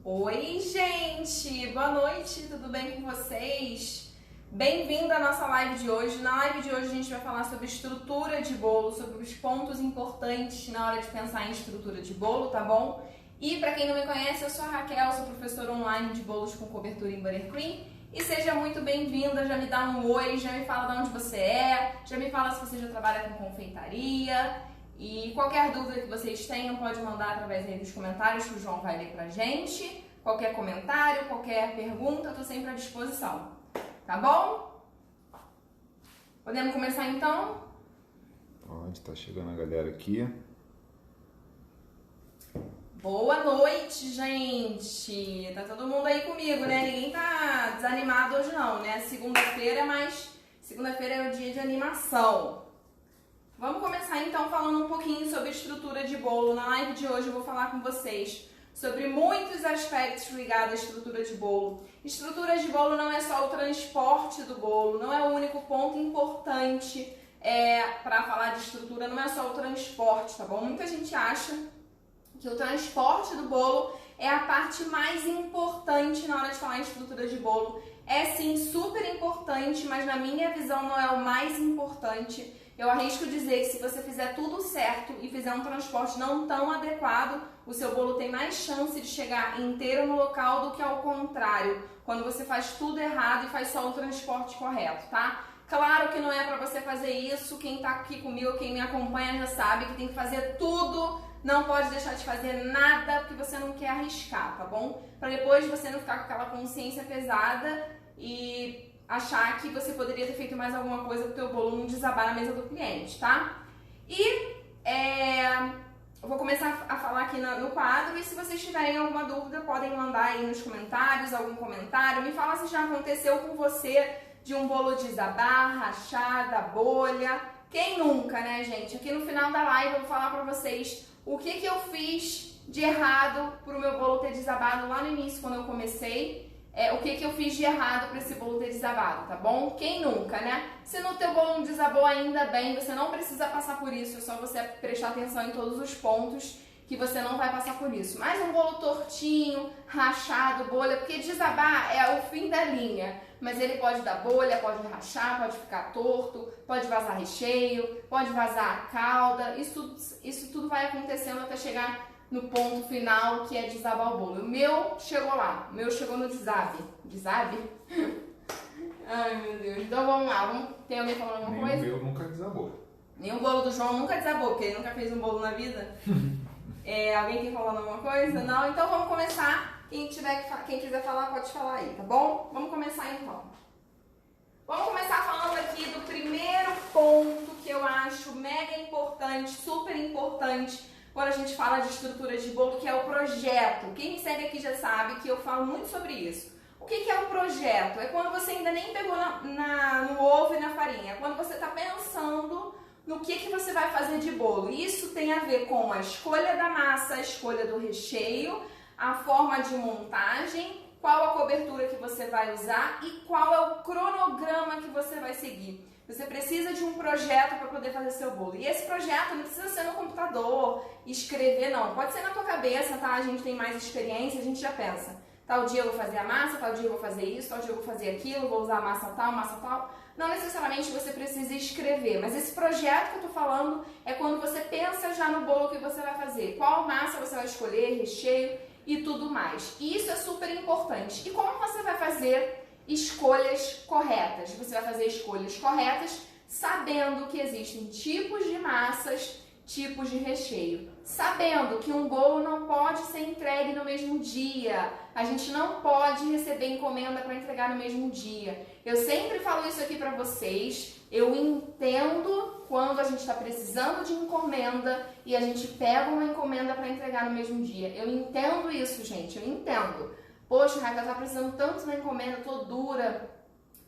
Oi, gente! Boa noite, tudo bem com vocês? Bem-vindo à nossa live de hoje. Na live de hoje a gente vai falar sobre estrutura de bolo, sobre os pontos importantes na hora de pensar em estrutura de bolo, tá bom? E para quem não me conhece, eu sou a Raquel, sou professora online de bolos com cobertura em buttercream. E seja muito bem-vinda, já me dá um oi, já me fala de onde você é, já me fala se você já trabalha com confeitaria. E qualquer dúvida que vocês tenham, pode mandar através aí dos comentários que o João vai ler pra gente. Qualquer comentário, qualquer pergunta, eu tô sempre à disposição. Tá bom? Podemos começar então? Pode, tá chegando a galera aqui. Boa noite, gente! Tá todo mundo aí comigo, né? Ninguém tá desanimado hoje não, né? Segunda-feira, mas segunda-feira é o dia de animação. Vamos começar então falando um pouquinho sobre estrutura de bolo. Na live de hoje eu vou falar com vocês sobre muitos aspectos ligados à estrutura de bolo. Estrutura de bolo não é só o transporte do bolo, não é o único ponto importante para falar de estrutura, não é só o transporte, tá bom? Muita gente acha que o transporte do bolo é a parte mais importante na hora de falar em estrutura de bolo. É sim super importante, mas na minha visão não é o mais importante. Eu arrisco dizer que se você fizer tudo certo e fizer um transporte não tão adequado, o seu bolo tem mais chance de chegar inteiro no local do que ao contrário, quando você faz tudo errado e faz só o transporte correto, tá? Claro que não é pra você fazer isso, quem tá aqui comigo, quem me acompanha já sabe que tem que fazer tudo, não pode deixar de fazer nada porque você não quer arriscar, tá bom? Pra depois você não ficar com aquela consciência pesada e achar que você poderia ter feito mais alguma coisa para o teu bolo não desabar na mesa do cliente, tá? E eu vou começar a falar aqui no quadro e se vocês tiverem alguma dúvida podem mandar aí nos comentários, algum comentário. Me fala se já aconteceu com você de um bolo desabar, rachada, bolha. Quem nunca, né, gente? Aqui no final da live eu vou falar pra vocês o que eu fiz de errado pro meu bolo ter desabado lá no início quando eu comecei. O que eu fiz de errado para esse bolo ter desabado, tá bom? Quem nunca, né? Se no teu bolo não desabou ainda bem, você não precisa passar por isso, é só você prestar atenção em todos os pontos que você não vai passar por isso. Mas um bolo tortinho, rachado, bolha, porque desabar é o fim da linha, mas ele pode dar bolha, pode rachar, pode ficar torto, pode vazar recheio, pode vazar a calda, isso tudo vai acontecendo até chegar no ponto final, que é desabar o bolo. O meu chegou lá, o meu chegou no desabe. Desabe? Ai, meu Deus. Então vamos lá, tem alguém falando alguma coisa? O meu nunca desabou. Nem o bolo do João nunca desabou, porque ele nunca fez um bolo na vida. Alguém tem falando alguma coisa? Não? Então vamos começar. Quem quiser falar, pode falar aí, tá bom? Vamos começar então. Vamos começar falando aqui do primeiro ponto que eu acho mega importante, super importante, quando a gente fala de estrutura de bolo, que é o projeto. Quem me segue aqui já sabe que eu falo muito sobre isso. O que é o projeto? É quando você ainda nem pegou no ovo e na farinha. É quando você está pensando no que você vai fazer de bolo. Isso tem a ver com a escolha da massa, a escolha do recheio, a forma de montagem, qual a cobertura que você vai usar e qual é o cronograma que você vai seguir. Você precisa de um projeto para poder fazer seu bolo. E esse projeto não precisa ser no computador, escrever não. Pode ser na tua cabeça, tá? A gente tem mais experiência, a gente já pensa. Tal dia eu vou fazer a massa, tal dia eu vou fazer isso, tal dia eu vou fazer aquilo, vou usar massa tal. Não necessariamente você precisa escrever, mas esse projeto que eu tô falando é quando você pensa já no bolo que você vai fazer. Qual massa você vai escolher, recheio e tudo mais. E isso é super importante. E como você vai fazer escolhas corretas? Você vai fazer escolhas corretas sabendo que existem tipos de massas, tipos de recheio. Sabendo que um bolo não pode ser entregue no mesmo dia. A gente não pode receber encomenda para entregar no mesmo dia. Eu sempre falo isso aqui para vocês. Eu entendo quando a gente está precisando de encomenda e a gente pega uma encomenda para entregar no mesmo dia. Eu entendo isso, gente. Eu entendo. Poxa, Raquel, tá precisando tanto da encomenda, tô dura.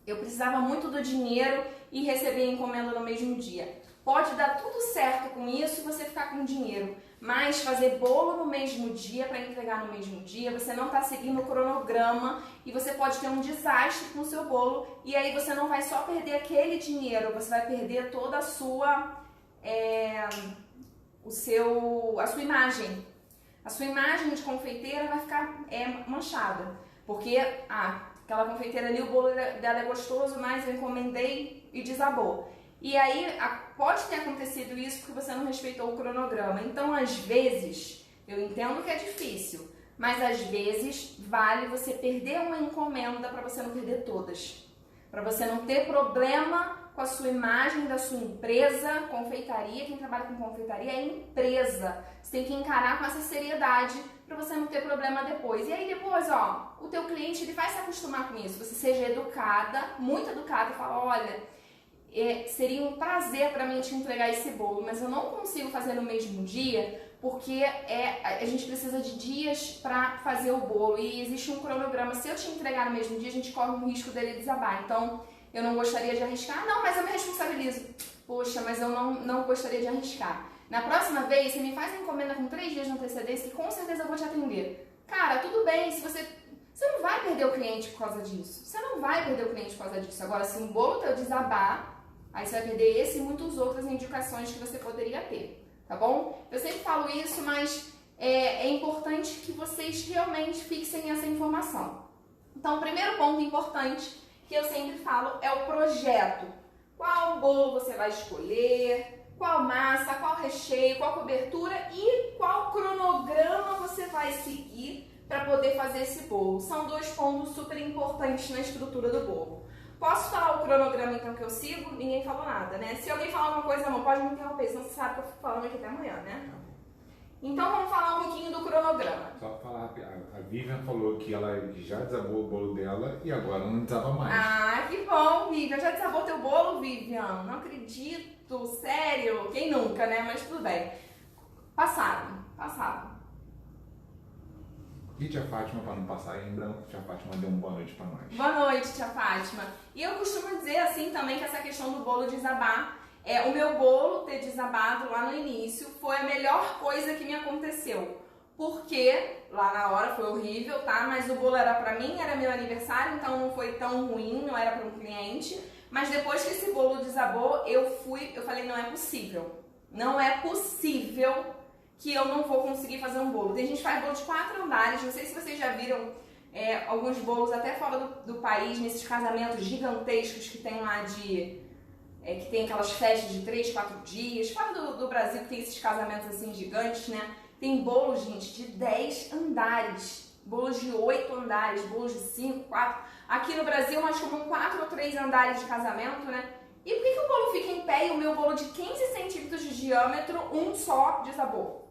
Eu precisava muito do dinheiro e receber a encomenda no mesmo dia. Pode dar tudo certo com isso e você ficar com dinheiro, mas fazer bolo no mesmo dia para entregar no mesmo dia, você não está seguindo o cronograma e você pode ter um desastre com o seu bolo e aí você não vai só perder aquele dinheiro, você vai perder toda a sua imagem. A sua imagem de confeiteira vai ficar manchada, porque aquela confeiteira ali, o bolo dela é gostoso, mas eu encomendei e desabou. E aí pode ter acontecido isso porque você não respeitou o cronograma. Então, às vezes, eu entendo que é difícil, mas às vezes vale você perder uma encomenda para você não perder todas. Para você não ter problema com a sua imagem da sua empresa. Confeitaria, quem trabalha com confeitaria é empresa. Você tem que encarar com essa seriedade para você não ter problema depois. E aí depois, o teu cliente ele vai se acostumar com isso. Você seja educada, muito educada, e fala, olha, seria um prazer para mim te entregar esse bolo, mas eu não consigo fazer no mesmo dia, porque a gente precisa de dias para fazer o bolo e existe um cronograma. Se eu te entregar no mesmo dia, a gente corre o risco dele desabar. Então, eu não gostaria de arriscar. Não, mas eu me responsabilizo. Poxa, mas eu não gostaria de arriscar. Na próxima vez, você me faz a encomenda com 3 dias de antecedência que com certeza eu vou te atender. Cara, tudo bem, se você não vai perder o cliente por causa disso. Você não vai perder o cliente por causa disso. Agora, se um bolo teu desabar, aí você vai perder esse e muitas outras indicações que você poderia ter. Tá bom? Eu sempre falo isso, mas é importante que vocês realmente fixem essa informação. Então, o primeiro ponto importante que eu sempre falo é o projeto. Qual bolo você vai escolher, qual massa, qual recheio, qual cobertura e qual cronograma você vai seguir para poder fazer esse bolo. São 2 pontos super importantes na estrutura do bolo. Posso falar o cronograma então que eu sigo? Ninguém falou nada, né? Se alguém falar alguma coisa, não pode me interromper, senão você sabe que eu fico falando aqui até amanhã, né? Então vamos falar um pouquinho do cronograma. Só pra falar, a Vivian falou que ela já desabou o bolo dela e agora não desaba mais. Ah, que bom, Vivian. Já desabou teu bolo, Vivian? Não acredito, sério. Quem nunca, né? Mas tudo bem. Passado. E tia Fátima, para não passar em branco, tia Fátima deu uma boa noite para nós. Boa noite, tia Fátima. E eu costumo dizer assim também que essa questão do bolo desabar, o meu bolo ter desabado lá no início foi a melhor coisa que me aconteceu. Porque lá na hora foi horrível, tá? Mas o bolo era pra mim, era meu aniversário, então não foi tão ruim, não era para um cliente. Mas depois que esse bolo desabou, eu falei, não é possível. Não é possível que eu não vou conseguir fazer um bolo. Tem gente que faz bolo de 4 andares, não sei se vocês já viram alguns bolos até fora do país, nesses casamentos gigantescos que tem lá que tem aquelas festas de 3, 4 dias. Fora do Brasil que tem esses casamentos assim gigantes, né? Tem bolos, gente, de 10 andares, bolos de 8 andares, bolos de 5, 4. Aqui no Brasil, mais comum 4 ou 3 andares de casamento, né? E por que o bolo fica em pé e o meu bolo de 15 centímetros de diâmetro, um só desabou?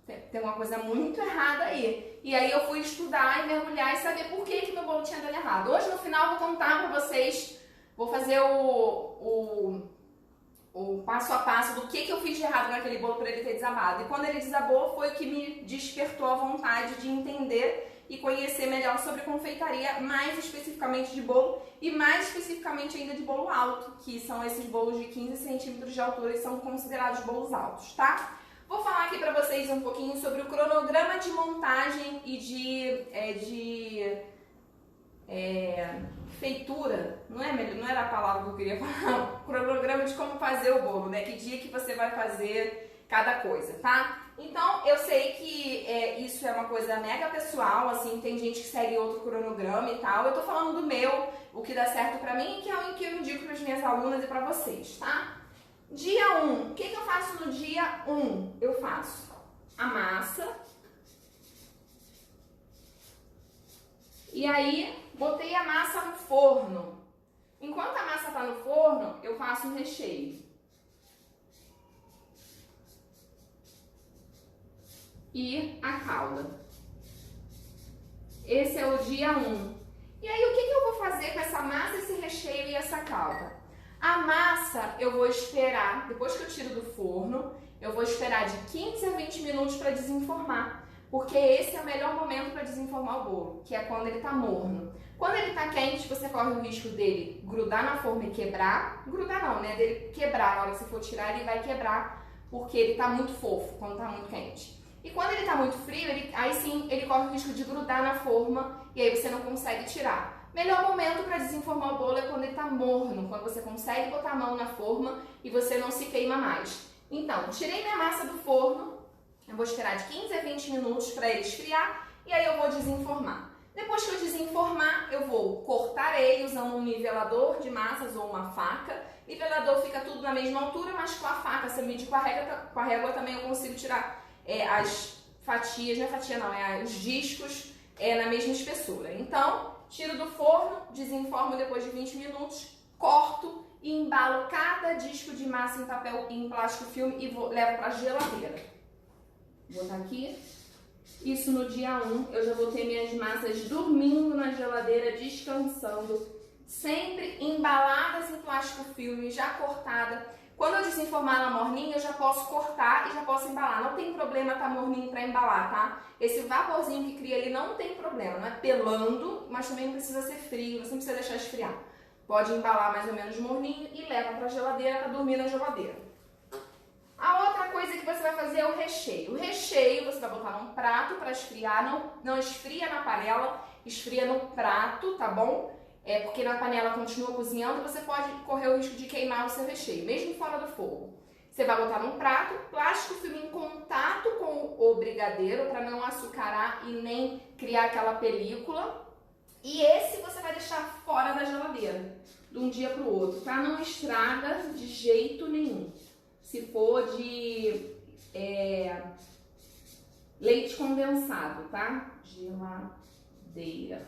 Tem uma coisa muito errada aí. E aí eu fui estudar e mergulhar e saber por que meu bolo tinha dado errado. Hoje no final eu vou contar pra vocês, vou fazer o passo a passo do que eu fiz de errado naquele bolo para ele ter desabado. E quando ele desabou foi o que me despertou a vontade de entender e conhecer melhor sobre confeitaria, mais especificamente de bolo e mais especificamente ainda de bolo alto, que são esses bolos de 15 centímetros de altura e são considerados bolos altos, tá? Vou falar aqui pra vocês um pouquinho sobre o cronograma de montagem e de feitura, não era a palavra que eu queria falar, o cronograma de como fazer o bolo, né? Que dia que você vai fazer cada coisa, tá? Então, eu sei que isso é uma coisa mega pessoal, assim, tem gente que segue outro cronograma e tal. Eu tô falando do meu, o que dá certo pra mim, que é o que eu indico pras minhas alunas e pra vocês, tá? Dia 1, o que eu faço no dia 1? Eu faço a massa. E aí, botei a massa no forno. Enquanto a massa tá no forno, eu faço um recheio. E a calda. Esse é o dia 1. E aí, o que eu vou fazer com essa massa, esse recheio e essa calda? A massa eu vou esperar, depois que eu tiro do forno, eu vou esperar de 15 a 20 minutos para desenformar. Porque esse é o melhor momento para desenformar o bolo, que é quando ele está morno. Quando ele está quente, você corre o risco dele grudar na forma e quebrar. Grudar não, né? Dele quebrar. Na hora que você for tirar, ele vai quebrar, porque ele está muito fofo quando está muito quente. E quando ele está muito frio, aí sim ele corre o risco de grudar na forma e aí você não consegue tirar. Melhor momento para desenformar o bolo é quando ele está morno, quando você consegue botar a mão na forma e você não se queima mais. Então, tirei minha massa do forno, Eu vou esperar de 15 a 20 minutos para ele esfriar e aí eu vou desenformar. Depois que eu desenformar, eu vou cortar ele usando um nivelador de massas ou uma faca. Nivelador fica tudo na mesma altura, mas com a faca, se eu medir com a régua também eu consigo tirar as fatias, não é fatia não, os discos na mesma espessura. Então, tiro do forno, desenformo depois de 20 minutos, corto e embalo cada disco de massa em papel em plástico filme e levo para a geladeira. Vou botar aqui. Isso no dia 1, eu já vou ter minhas massas dormindo na geladeira, descansando, sempre embaladas em plástico filme, já cortada. Quando eu desenformar ela morninha, eu já posso cortar e já posso embalar. Não tem problema tá morninho para embalar, tá? Esse vaporzinho que cria ali não tem problema, não é pelando, mas também não precisa ser frio, você não precisa deixar esfriar. Pode embalar mais ou menos morninho e leva para a geladeira para dormir na geladeira. A outra coisa que você vai fazer é o recheio. O recheio você vai botar num prato para esfriar, não esfria na panela, esfria no prato, tá bom? Porque na panela continua cozinhando, você pode correr o risco de queimar o seu recheio, mesmo fora do fogo. Você vai botar num prato, plástico filme em contato com o brigadeiro para não açucarar e nem criar aquela película. E esse você vai deixar fora da geladeira, de um dia para o outro, tá? Não estraga de jeito nenhum. Se for de leite condensado, tá? Geladeira.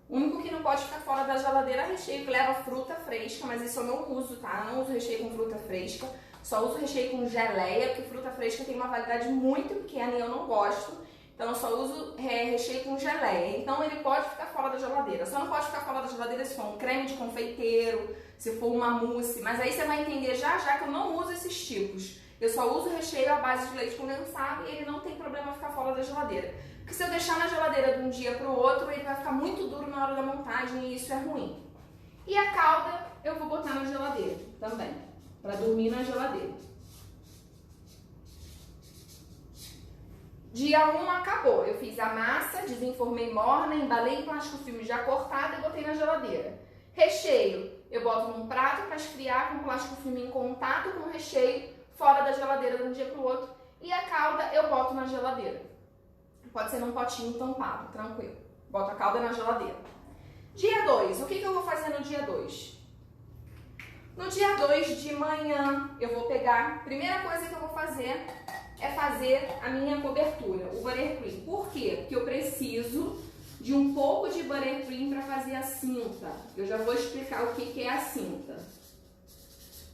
O único que não pode ficar fora da geladeira é recheio que leva fruta fresca, mas isso eu não uso, tá? Eu não uso recheio com fruta fresca, só uso recheio com geleia, porque fruta fresca tem uma validade muito pequena e eu não gosto. Então eu só uso recheio com geleia. Então ele pode ficar fora da geladeira. Só não pode ficar fora da geladeira se for um creme de confeiteiro, se for uma mousse. Mas aí você vai entender já que eu não uso esses tipos. Eu só uso recheio à base de leite condensado e ele não tem problema ficar fora da geladeira. Porque se eu deixar na geladeira de um dia para o outro, ele vai ficar muito duro na hora da montagem e isso é ruim. E a calda eu vou botar na geladeira também, para dormir na geladeira. Dia 1 acabou. Eu fiz a massa, desenformei morna, embalei em plástico filme já cortado e botei na geladeira. Recheio, eu boto num prato para esfriar com plástico filme em contato com o recheio, fora da geladeira de um dia para o outro. E a calda eu boto na geladeira. Pode ser num potinho tampado, tranquilo. Boto a calda na geladeira. Dia 2, o que eu vou fazer no dia 2? No dia 2 de manhã, eu vou pegar, primeira coisa que eu vou fazer é fazer a minha cobertura, o buttercream. Por quê? Porque eu preciso de um pouco de buttercream para fazer a cinta. Eu já vou explicar o que é a cinta.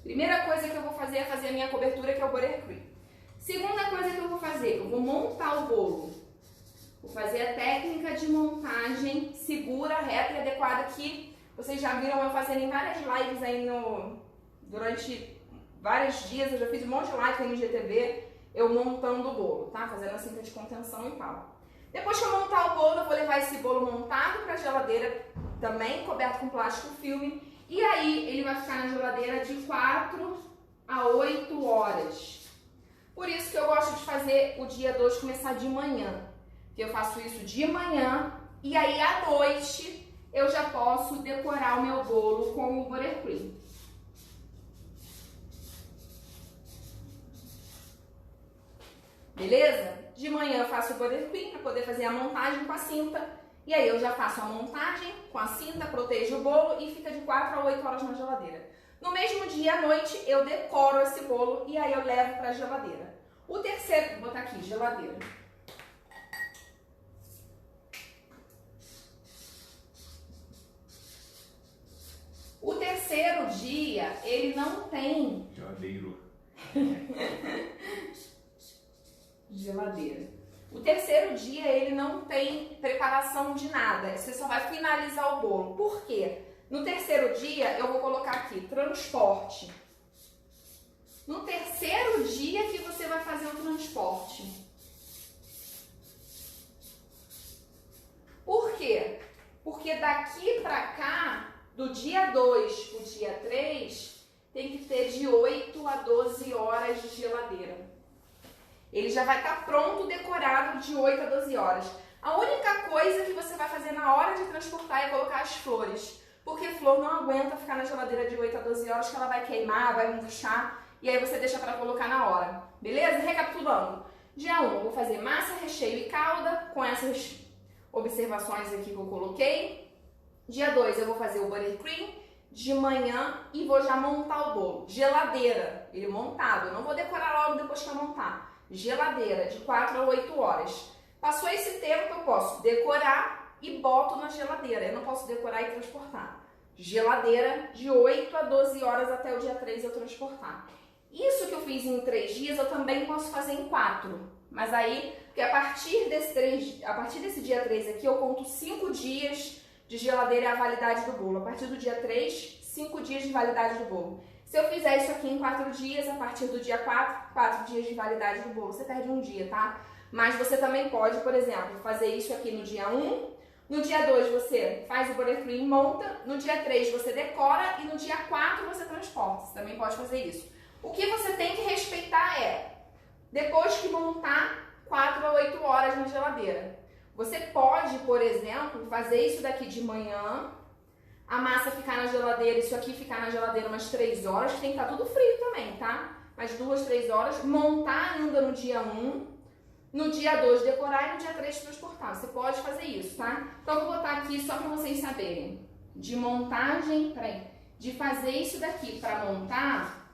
Primeira coisa que eu vou fazer é fazer a minha cobertura, que é o buttercream. Segunda coisa que eu vou fazer, eu vou montar o bolo. Vou fazer a técnica de montagem segura, reta e adequada que vocês já viram eu fazendo em várias lives aí durante vários dias. Eu já fiz um monte de live aí no GTV, eu montando o bolo, tá? Fazendo a cinta de contenção e tal. Depois que eu montar o bolo, eu vou levar esse bolo montado para a geladeira, também coberto com plástico filme. E aí ele vai ficar na geladeira de 4 a 8 horas. Por isso que eu gosto de fazer o dia 2 começar de manhã. Eu faço isso de manhã e aí à noite eu já posso decorar o meu bolo com o buttercream. Beleza? De manhã eu faço o buttercream para poder fazer a montagem com a cinta. E aí eu já faço a montagem com a cinta, protejo o bolo e fica de 4 a 8 horas na geladeira. No mesmo dia à noite eu decoro esse bolo e aí eu levo para a geladeira. O terceiro, vou botar aqui, geladeira. O terceiro dia, ele não tem... Geladeira. O terceiro dia, ele não tem preparação de nada. Você só vai finalizar o bolo. Por quê? No terceiro dia, eu vou colocar aqui, transporte. No terceiro dia que você vai fazer o transporte. Por quê? Porque daqui pra cá... Do dia 2 para o dia 3, tem que ter de 8 a 12 horas de geladeira. Ele já vai estar pronto, decorado de 8 a 12 horas. A única coisa que você vai fazer na hora de transportar é colocar as flores. Porque flor não aguenta ficar na geladeira de 8 a 12 horas, que ela vai queimar, vai murchar, e aí você deixa para colocar na hora. beleza? Recapitulando. Dia 1, eu vou fazer massa, recheio e calda, com essas observações aqui que eu coloquei. Dia 2, eu vou fazer o buttercream de manhã e vou já montar o bolo. Geladeira, ele montado, eu não vou decorar logo depois que eu montar. Geladeira, de 4 a 8 horas. Passou esse tempo, eu posso decorar e boto na geladeira. Eu não posso decorar e transportar. Geladeira, de 8 a 12 horas até o dia 3 eu transportar. Isso que eu fiz em 3 dias, eu também posso fazer em 4. Mas aí, porque a partir desse dia 3 aqui, eu conto 5 dias de geladeira é a validade do bolo. A partir do dia 3, 5 dias de validade do bolo. Se eu fizer isso aqui em 4 dias, a partir do dia 4, 4 dias de validade do bolo. Você perde um dia, tá? Mas você também pode, por exemplo, fazer isso aqui no dia 1. No dia 2 você faz o buttercream e monta. No dia 3 você decora. E no dia 4 você transporta. Você também pode fazer isso. O que você tem que respeitar é, depois que montar, 4 a 8 horas na geladeira. Você pode, por exemplo, fazer isso daqui de manhã, a massa ficar na geladeira, isso aqui ficar na geladeira umas 3 horas, que tem que estar tudo frio também, tá? Mas 2, 3 horas, montar ainda no dia 1, no dia 2 decorar e no dia 3 transportar. Você pode fazer isso, tá? Então eu vou botar aqui só para vocês saberem. De montagem, de fazer isso daqui para montar,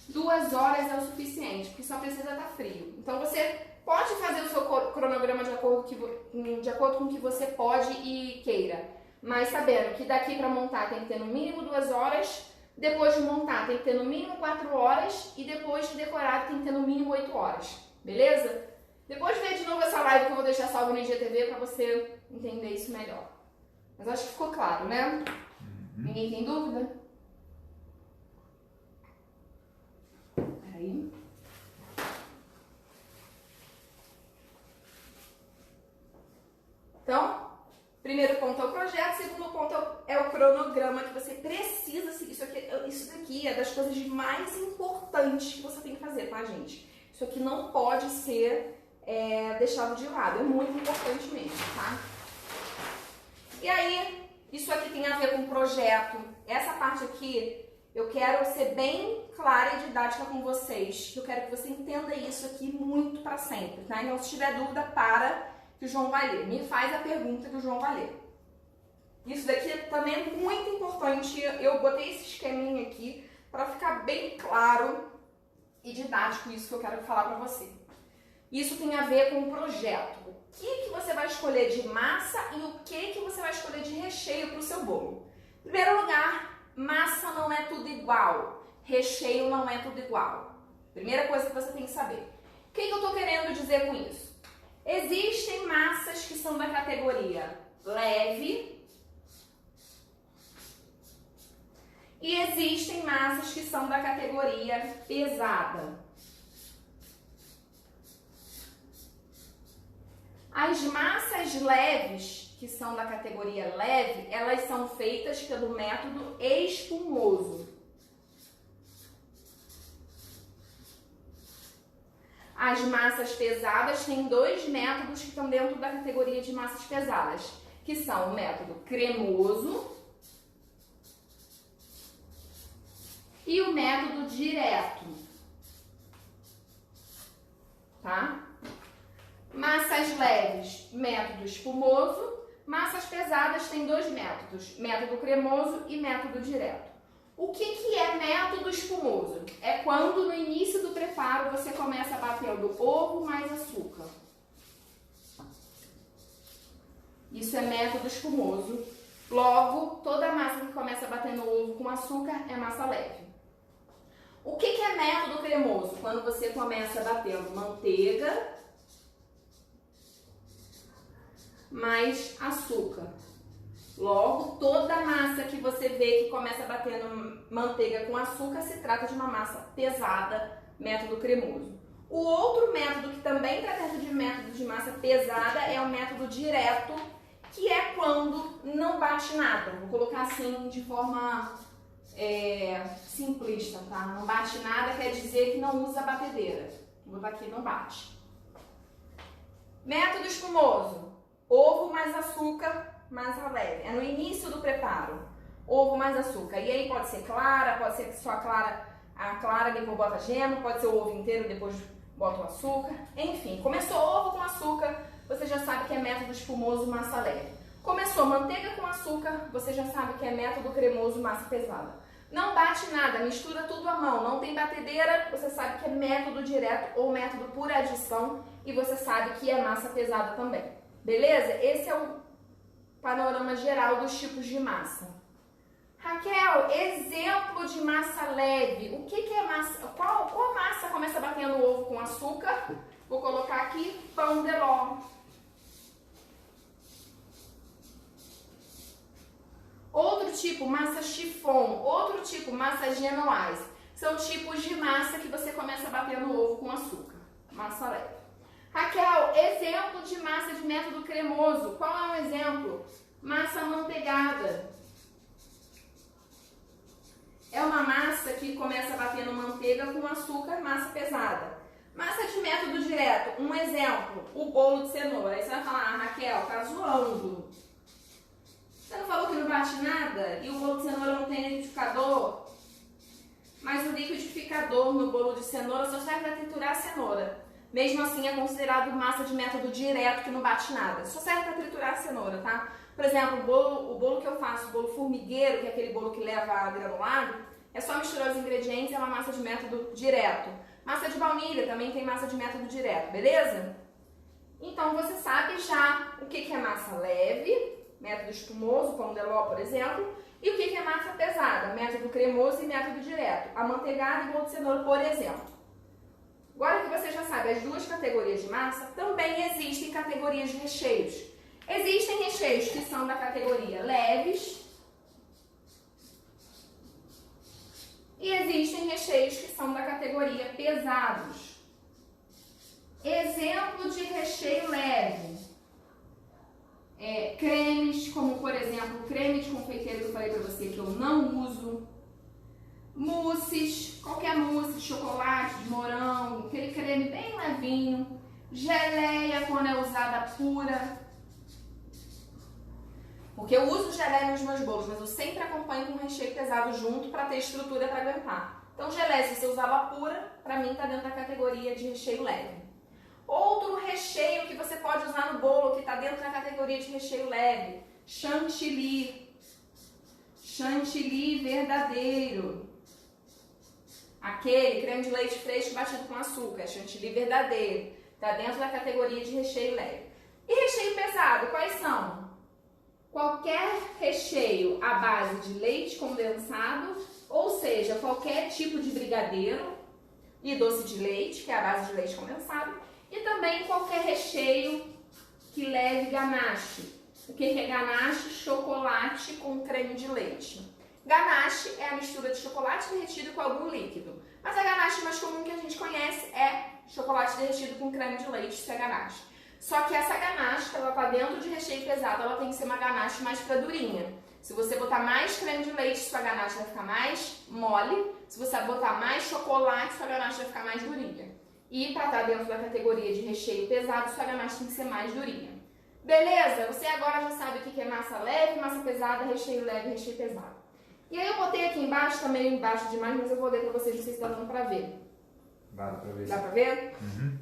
2 horas é o suficiente, porque só precisa estar frio. Então você pode fazer o seu cronograma de acordo com o que você pode e queira. Mas sabendo que daqui para montar tem que ter no mínimo 2 horas, depois de montar tem que ter no mínimo 4 horas e depois de decorar tem que ter no mínimo 8 horas. Beleza? Depois vê de novo essa live que eu vou deixar salva no IGTV para você entender isso melhor. Mas acho que ficou claro, né? Ninguém tem dúvida? Peraí. Então, primeiro ponto é o projeto, segundo ponto é o cronograma que você precisa seguir. Isso daqui é das coisas mais importantes que você tem que fazer, tá, gente? Isso aqui não pode ser deixado de lado, é muito importante mesmo, tá? E aí, isso aqui tem a ver com o projeto. Essa parte aqui, eu quero ser bem clara e didática com vocês. Eu quero que você entenda isso aqui muito para sempre, tá? Então, se tiver dúvida, para que o João vai ler. Me faz a pergunta que o João vai ler. Isso daqui também é muito importante. Eu botei esse esqueminha aqui para ficar bem claro e didático isso que eu quero falar para você. Isso tem a ver com o projeto. O que você vai escolher de massa e o que você vai escolher de recheio para o seu bolo. Em primeiro lugar, massa não é tudo igual. Recheio não é tudo igual. Primeira coisa que você tem que saber. O que eu estou querendo dizer com isso? Existem massas que são da categoria leve e existem massas que são da categoria pesada. As massas leves, que são da categoria leve, elas são feitas pelo método espumoso. As massas pesadas têm 2 métodos que estão dentro da categoria de massas pesadas, que são o método cremoso e o método direto, tá? Massas leves, método espumoso. Massas pesadas têm 2 métodos, método cremoso e método direto. O que é método espumoso? É quando no início do preparo você começa batendo ovo mais açúcar. Isso é método espumoso. Logo, toda massa que começa batendo ovo com açúcar é massa leve. O que é método cremoso? Quando você começa batendo manteiga mais açúcar. Logo, toda massa que você vê que começa batendo manteiga com açúcar se trata de uma massa pesada, método cremoso. O outro método que também está dentro de método de massa pesada é o método direto, que é quando não bate nada. Vou colocar assim de forma simplista, tá? Não bate nada quer dizer que não usa batedeira. Vou botar aqui, não bate. Método espumoso. Ovo mais açúcar, massa leve. É no início do preparo. Ovo mais açúcar. E aí pode ser clara, pode ser só a clara depois bota gema, pode ser o ovo inteiro, depois bota o açúcar, enfim. Começou ovo com açúcar, você já sabe que é método espumoso, massa leve. Começou manteiga com açúcar, você já sabe que é método cremoso, massa pesada. Não bate nada, mistura tudo à mão, não tem batedeira, você sabe que é método direto ou método por adição e você sabe que é massa pesada também. Beleza? Esse é o panorama geral dos tipos de massa. Raquel, exemplo de massa leve. O que é massa? Qual massa começa batendo ovo com açúcar? Vou colocar aqui pão de ló. Outro tipo, massa chiffon. Outro tipo, massa genoise. São tipos de massa que você começa batendo ovo com açúcar. Massa leve. Raquel, exemplo de massa de método cremoso. Qual é um exemplo? Massa amanteigada. É uma massa que começa batendo manteiga com açúcar, massa pesada. Massa de método direto, um exemplo, o bolo de cenoura. Aí você vai falar, Raquel, tá zoando. Você não falou que não bate nada? E o bolo de cenoura não tem liquidificador? Mas o liquidificador no bolo de cenoura só serve para triturar a cenoura. Mesmo assim é considerado massa de método direto que não bate nada. Só serve para triturar a cenoura, tá? Por exemplo, o bolo que eu faço, o bolo formigueiro, que é aquele bolo que leva granulado, é só misturar os ingredientes, é uma massa de método direto. Massa de baunilha também tem massa de método direto, beleza? Então você sabe já o que é massa leve, método espumoso, pão de ló, por exemplo, e o que é massa pesada, método cremoso e método direto, amanteigado e bolo de cenoura, por exemplo. Agora que você já sabe as duas categorias de massa, também existem categorias de recheios. Existem recheios que são da categoria leves e existem recheios que são da categoria pesados. Exemplo de recheio leve. Cremes, como por exemplo o creme de confeiteiro que eu falei para você que eu não uso. Mousses, qualquer mousse de chocolate, de morango, aquele creme bem levinho. Geleia quando é usada pura. Porque eu uso geleia nos meus bolos, mas eu sempre acompanho com um recheio pesado junto para ter estrutura para aguentar. Então geleia, se você usar ela pura, para mim está dentro da categoria de recheio leve. Outro recheio que você pode usar no bolo, que está dentro da categoria de recheio leve, chantilly. Chantilly verdadeiro. Aquele creme de leite fresco batido com açúcar, chantilly verdadeiro. Está dentro da categoria de recheio leve. E recheio pesado, quais são? Qualquer recheio à base de leite condensado, ou seja, qualquer tipo de brigadeiro e doce de leite, que é a base de leite condensado, e também qualquer recheio que leve ganache. O que é ganache? Chocolate com creme de leite. Ganache é a mistura de chocolate derretido com algum líquido, mas a ganache mais comum que a gente conhece é chocolate derretido com creme de leite, isso é ganache. Só que essa ganache, que ela tá dentro de recheio pesado, ela tem que ser uma ganache mais pra durinha. Se você botar mais creme de leite, sua ganache vai ficar mais mole. Se você botar mais chocolate, sua ganache vai ficar mais durinha. E para estar dentro da categoria de recheio pesado, sua ganache tem que ser mais durinha. Beleza? Você agora já sabe o que é massa leve, massa pesada, recheio leve e recheio pesado. E aí eu botei aqui embaixo, tá meio embaixo demais, mas eu vou ler pra vocês, não sei se tá dando pra ver. Dá pra ver. Dá pra ver? Uhum.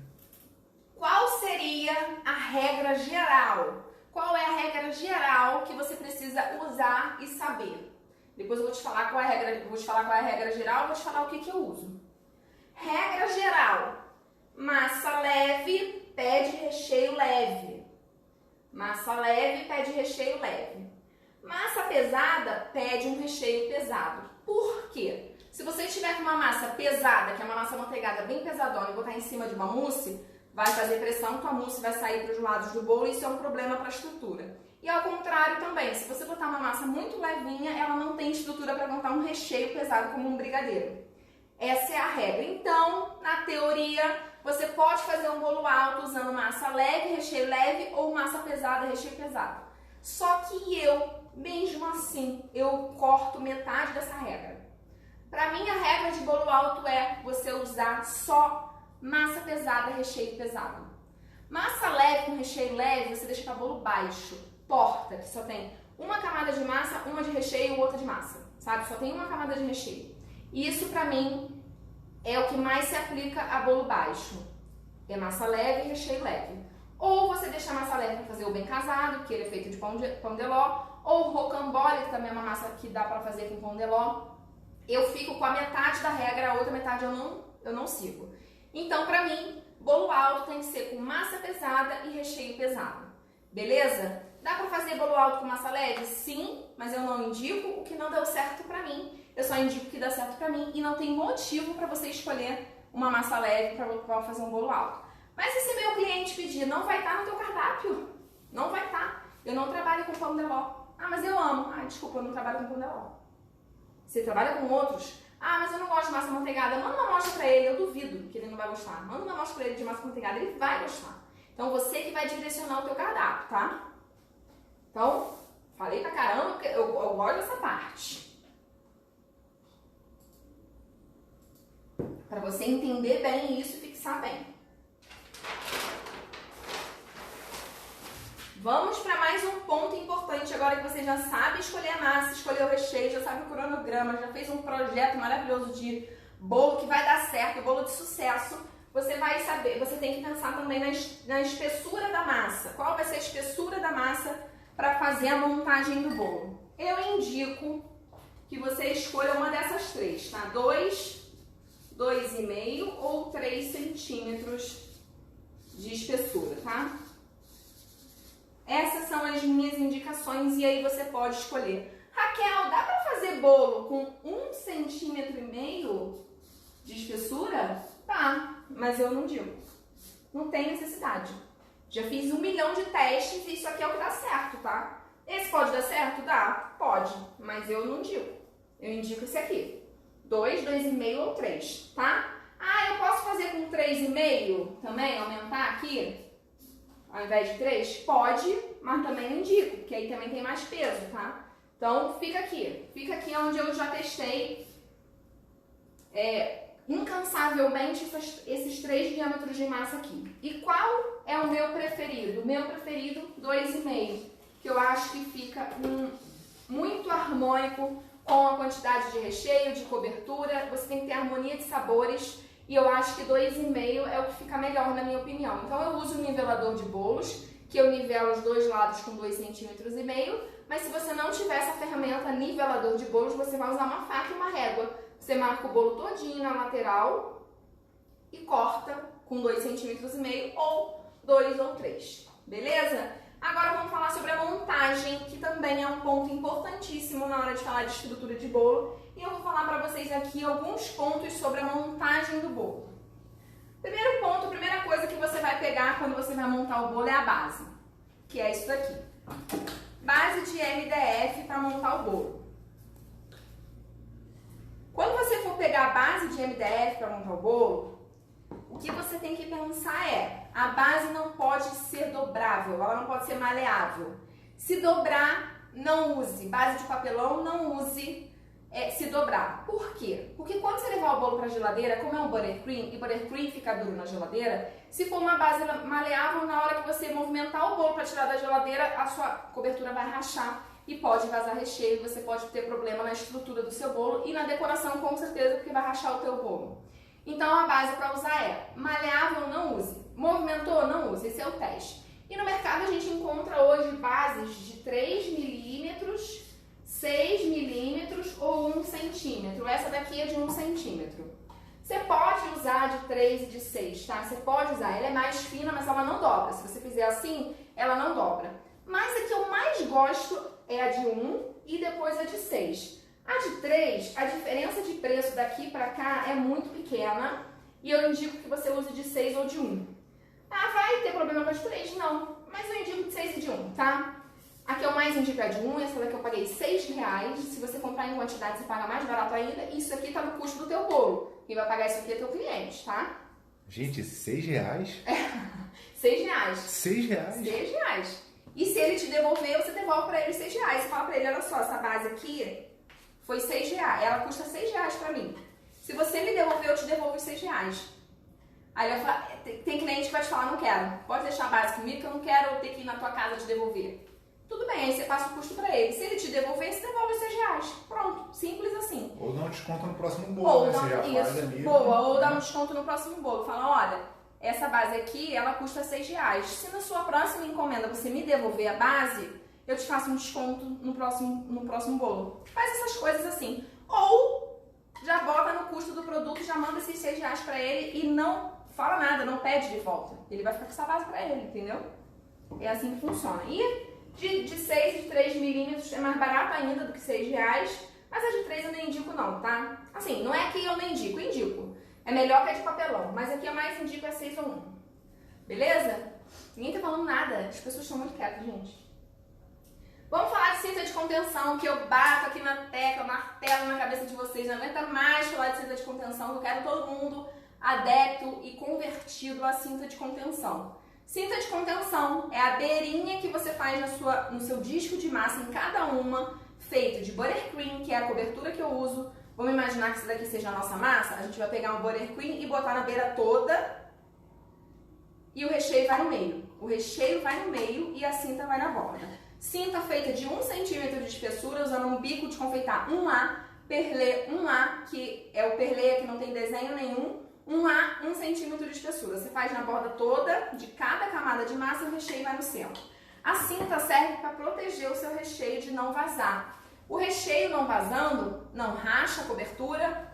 Qual seria a regra geral? Qual é a regra geral que você precisa usar e saber? Depois eu vou te falar qual é a regra, vou te falar qual é a regra geral, vou te falar o que eu uso. Regra geral: massa leve pede recheio leve. Massa leve pede recheio leve. Massa pesada pede um recheio pesado. Por quê? Se você tiver com uma massa pesada, que é uma massa manteigada bem pesadona, e botar em cima de uma mousse, vai fazer pressão, tua mousse vai sair para os lados do bolo e isso é um problema para a estrutura. E ao contrário também, se você botar uma massa muito levinha, ela não tem estrutura para aguentar um recheio pesado como um brigadeiro. Essa é a regra. Então, na teoria, você pode fazer um bolo alto usando massa leve, recheio leve, ou massa pesada, recheio pesado. Só que mesmo assim, eu corto metade dessa regra. Para mim, a regra de bolo alto é você usar só massa pesada, recheio pesado. Massa leve com recheio leve, você deixa para bolo baixo. Porta, que só tem uma camada de massa, uma de recheio e outra de massa, sabe? Só tem uma camada de recheio. Isso, pra mim, é o que mais se aplica a bolo baixo. é massa leve e recheio leve. Ou você deixa a massa leve para fazer o bem casado, que ele é feito de pão de ló, ou rocambole, que também é uma massa que dá para fazer com pão de ló. Eu fico com a metade da regra, a outra metade eu não sigo. Então, para mim, bolo alto tem que ser com massa pesada e recheio pesado. Beleza? Dá para fazer bolo alto com massa leve? Sim, mas eu não indico o que não deu certo para mim. Eu só indico o que dá certo para mim e não tem motivo para você escolher uma massa leve para fazer um bolo alto. Mas se esse meu cliente pedir, não vai estar no teu cardápio. Não vai estar. Eu não trabalho com pão de ló. Ah, mas eu amo. Ah, desculpa, eu não trabalho com pão de ló. Você trabalha com outros? Ah, mas eu não gosto de massa manteigada. Manda uma amostra pra ele, eu duvido que ele não vai gostar. Manda uma amostra pra ele de massa manteigada, ele vai gostar. Então você que vai direcionar o teu cardápio, tá? Então, falei pra caramba, porque eu gosto dessa parte. Pra você entender bem isso e fixar bem. Vamos para mais um ponto importante agora que você já sabe escolher a massa, escolher o recheio, já sabe o cronograma, já fez um projeto maravilhoso de bolo que vai dar certo, bolo de sucesso. Você vai saber, você tem que pensar também na espessura da massa. Qual vai ser a espessura da massa para fazer a montagem do bolo? Eu indico que você escolha uma dessas três, tá? 2,5 ou 3 centímetros de espessura, tá? Essas são as minhas indicações e aí você pode escolher. Raquel, dá para fazer bolo com 1,5 centímetro de espessura? Tá, mas eu não digo. Não tem necessidade. Já fiz 1 milhão de testes e isso aqui é o que dá certo, tá? Esse pode dar certo? Dá, pode, mas eu não digo. Eu indico esse aqui. 2, 2,5 ou 3, tá? Ah, eu posso fazer com 3,5 também, aumentar aqui? Ao invés de 3? Pode, mas também não indico, porque aí também tem mais peso, tá? Então, fica aqui onde eu já testei incansavelmente esses 3 diâmetros de massa aqui. E qual é o meu preferido? O meu preferido, 2,5, que eu acho que fica muito harmônico com a quantidade de recheio, de cobertura. Você tem que ter harmonia de sabores. E eu acho que 2,5 é o que fica melhor na minha opinião. Então eu uso o nivelador de bolos, que eu nivelo os dois lados com 2,5 centímetros, mas se você não tiver essa ferramenta nivelador de bolos, você vai usar uma faca e uma régua. Você marca o bolo todinho na lateral e corta com 2,5 centímetros ou 2 ou 3, beleza? Agora vamos falar sobre a montagem, que também é um ponto importantíssimo na hora de falar de estrutura de bolo. E eu vou falar para vocês aqui alguns pontos sobre a montagem do bolo. Primeiro ponto, primeira coisa que você vai pegar quando você vai montar o bolo é a base, que é isso daqui. Base de MDF para montar o bolo. Quando você for pegar a base de MDF para montar o bolo, o que você tem que pensar é, a base não pode ser dobrável, ela não pode ser maleável. Se dobrar, não use. Base de papelão, não use se dobrar. Por quê? Porque quando você levar o bolo para a geladeira, como é um buttercream, e buttercream fica duro na geladeira, se for uma base maleável, na hora que você movimentar o bolo para tirar da geladeira, a sua cobertura vai rachar e pode vazar recheio, você pode ter problema na estrutura do seu bolo e na decoração com certeza, porque vai rachar o teu bolo. Então a base para usar é maleável, não use. Movimentou, não use. Esse é o teste. E no mercado a gente encontra hoje bases de 3 milímetros, 6 milímetros ou 1 centímetro. Essa daqui é de 1 centímetro. Você pode usar de 3 e de 6, tá? Você pode usar. Ela é mais fina, mas ela não dobra. Se você fizer assim, ela não dobra. Mas a que eu mais gosto é a de 1 e depois a de 6. A de 3, a diferença de preço daqui para cá é muito pequena e eu indico que você use de 6 ou de 1. Ah, vai ter problema com a de 3? Não, mas eu indico de 6 e de 1, tá? A que eu mais indico é a de 1, essa daqui eu paguei R$6. Se você comprar em quantidade, você paga mais barato ainda. Isso aqui tá no custo do teu bolo. Quem vai pagar isso aqui é teu cliente, tá? Gente, R$6? É, R$6. R$6? R$6. E se ele te devolver, você devolve pra ele R$6. Você fala pra ele, olha só, essa base aqui foi R$6. Ela custa R$6 pra mim. Se você me devolver, eu te devolvo os R$6. Aí eu falo, tem cliente que vai te falar, não quero. Pode deixar a base comigo que eu não quero ter que ir na tua casa te devolver. Tudo bem, aí você passa o custo pra ele. Se ele te devolver, você devolve os R$6. Pronto, simples assim. Ou dá um desconto no próximo bolo, ou né? dá, Você já isso, faz ali, boa, né? ou dá um desconto no próximo bolo. Fala, olha, essa base aqui, ela custa R$6. Se na sua próxima encomenda você me devolver a base, eu te faço um desconto no próximo bolo. Faz essas coisas assim. Ou já bota no custo do produto, já manda esses R$6 pra ele e não fala nada, não pede de volta. Ele vai ficar com essa base pra ele, entendeu? É assim que funciona. E de 6 e de 3 milímetros é mais barato ainda do que R$6, mas a de 3 eu nem indico não, tá? Assim, não é que eu nem indico, indico. É melhor que a de papelão, mas aqui eu mais indico é 6 ou 1. Beleza? Ninguém tá falando nada, as pessoas estão muito quietas, gente. Vamos falar de cinta de contenção, que eu bato aqui na tecla, martelo na cabeça de vocês. Não aguenta mais falar de cinta de contenção, eu quero todo mundo adepto e convertido à cinta de contenção. Cinta de contenção é a beirinha que você faz no seu disco de massa, em cada uma, feito de buttercream, que é a cobertura que eu uso. Vamos imaginar que isso daqui seja a nossa massa. A gente vai pegar um buttercream e botar na beira toda e o recheio vai no meio. O recheio vai no meio e a cinta vai na borda. Cinta feita de 1 centímetro de espessura, usando um bico de confeitar 1A, perlê 1A, que é o perlê que não tem desenho nenhum, 1A, 1 centímetro de espessura. Você faz na borda toda, de cada camada de massa, e o recheio vai no centro. A cinta serve para proteger o seu recheio de não vazar. O recheio não vazando, não racha a cobertura,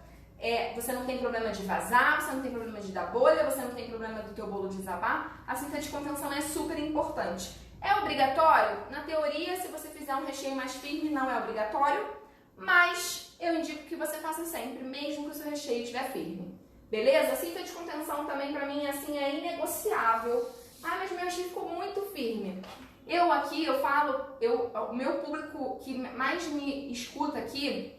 você não tem problema de vazar, você não tem problema de dar bolha, você não tem problema do teu bolo desabar. A cinta de contenção é super importante. É obrigatório? Na teoria, se você fizer um recheio mais firme, não é obrigatório, mas eu indico que você faça sempre, mesmo que o seu recheio estiver firme. Beleza? A cinta de contenção também, pra mim, assim, é inegociável. Ah, mas meu recheio ficou muito firme. O meu público que mais me escuta aqui,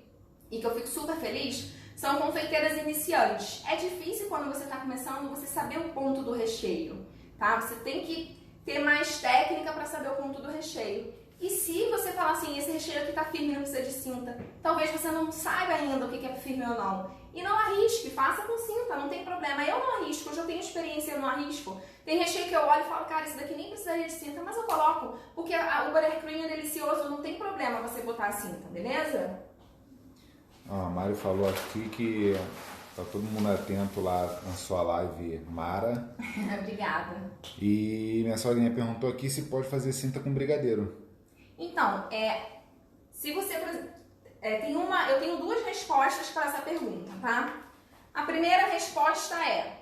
e que eu fico super feliz, são confeiteiras iniciantes. É difícil quando você está começando, você saber o ponto do recheio, tá? Você tem que ter mais técnica para saber o ponto do recheio. E se você falar assim, esse recheio aqui tá firme, não precisa de cinta, talvez você não saiba ainda o que é firme ou não. E não arrisque, faça com cinta, não tem problema. Eu não arrisco, eu já tenho experiência, eu não arrisco. Tem recheio que eu olho e falo, cara, isso daqui nem precisaria de cinta, mas eu coloco, porque o buttercream é delicioso, não tem problema você botar a cinta, beleza? A Mari falou aqui que tá todo mundo atento lá na sua live, Mara. Obrigada. E minha sogrinha perguntou aqui se pode fazer cinta com brigadeiro. Então, se você, eu tenho 2 respostas para essa pergunta, tá? A primeira resposta é,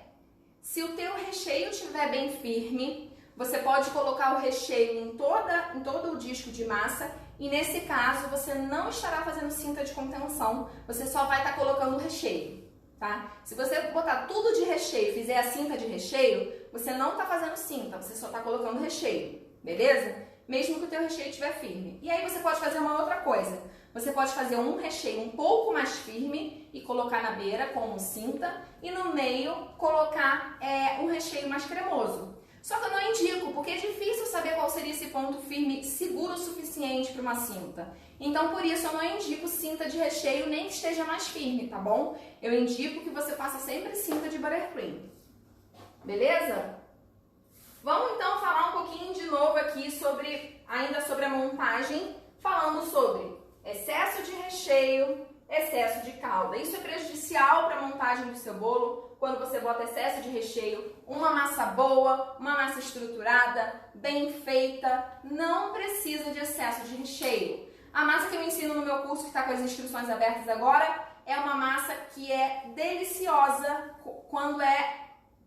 se o teu recheio estiver bem firme, você pode colocar o recheio em todo o disco de massa e nesse caso você não estará fazendo cinta de contenção, você só vai estar colocando o recheio, tá? Se você botar tudo de recheio e fizer a cinta de recheio, você não está fazendo cinta, você só está colocando recheio, beleza? Mesmo que o teu recheio estiver firme. E aí você pode fazer uma outra coisa. Você pode fazer um recheio um pouco mais firme e colocar na beira como cinta e no meio colocar um recheio mais cremoso. Só que eu não indico, porque é difícil saber qual seria esse ponto firme seguro o suficiente para uma cinta. Então, por isso, eu não indico cinta de recheio nem que esteja mais firme, tá bom? Eu indico que você faça sempre cinta de buttercream. Beleza? Vamos então falar um pouquinho de novo aqui ainda sobre a montagem, falando sobre excesso de recheio, excesso de calda. Isso é prejudicial para a montagem do seu bolo, quando você bota excesso de recheio. Uma massa boa, uma massa estruturada, bem feita, não precisa de excesso de recheio. A massa que eu ensino no meu curso, que está com as inscrições abertas agora, é uma massa que é deliciosa quando é